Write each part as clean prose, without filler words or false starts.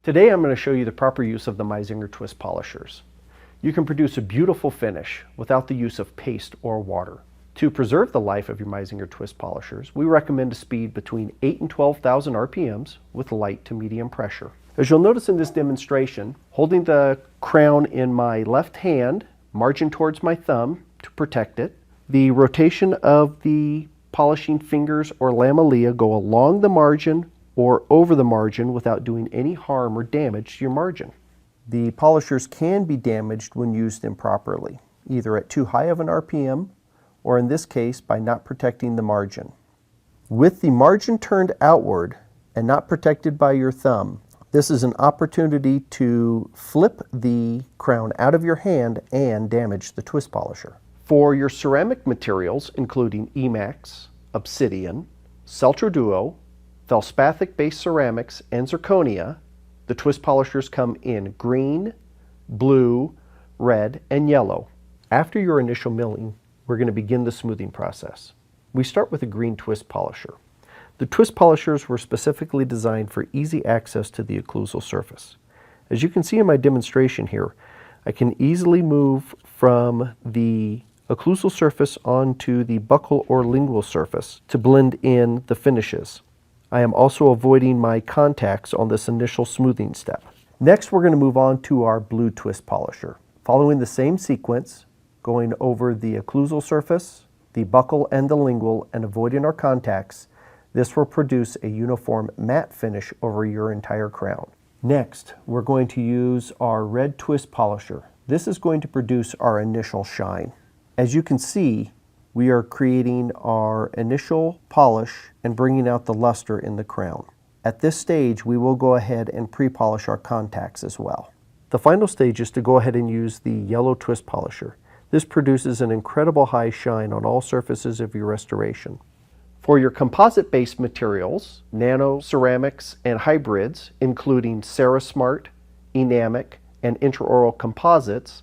Today I'm going to show you the proper use of the Meisinger twist polishers. You can produce a beautiful finish without the use of paste or water. To preserve the life of your Meisinger twist polishers, we recommend a speed between 8 and 12,000 RPMs with light to medium pressure. As you'll notice in this demonstration, holding the crown in my left hand, margin towards my thumb to protect it, the rotation of the polishing fingers or lamellea go along the margin or over the margin without doing any harm or damage to your margin. The polishers can be damaged when used improperly, either at too high of an RPM or in this case by not protecting the margin. With the margin turned outward and not protected by your thumb, this is an opportunity to flip the crown out of your hand and damage the twist polisher. For your ceramic materials, including emax, obsidian, Celtro Duo, feldspathic-based ceramics, and zirconia, the twist polishers come in green, blue, red, and yellow. After your initial milling, we're going to begin the smoothing process. We start with a green twist polisher. The twist polishers were specifically designed for easy access to the occlusal surface. As you can see in my demonstration here, I can easily move from the occlusal surface onto the buccal or lingual surface to blend in the finishes. I am also avoiding my contacts on this initial smoothing step. Next, we're going to move on to our blue twist polisher. Following the same sequence, going over the occlusal surface, the buccal and the lingual, and avoiding our contacts, this will produce a uniform matte finish over your entire crown. Next, we're going to use our red twist polisher. This is going to produce our initial shine. As you can see, we are creating our initial polish and bringing out the luster in the crown. At this stage, we will go ahead and pre-polish our contacts as well. The final stage is to go ahead and use the yellow twist polisher. This produces an incredible high shine on all surfaces of your restoration. For your composite-based materials, nano, ceramics, and hybrids, including Cerasmart, Enamic, and intraoral composites,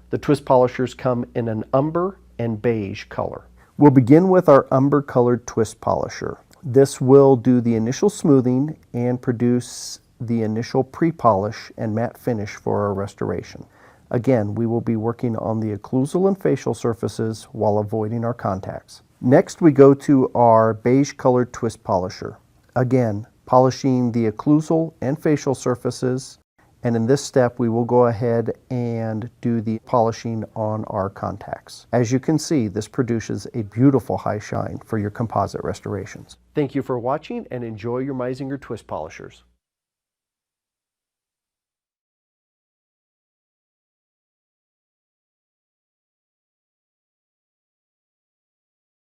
the twist polishers come in an umber and beige color. We'll begin with our umber colored twist polisher. This will do the initial smoothing and produce the initial pre-polish and matte finish for our restoration. Again, we will be working on the occlusal and facial surfaces while avoiding our contacts. Next, we go to our beige colored twist polisher. Again, polishing the occlusal and facial surfaces, and in this step we will go ahead and do the polishing on our contacts. As you can see, this produces a beautiful high shine for your composite restorations. Thank you for watching and enjoy your Meisinger twist polishers.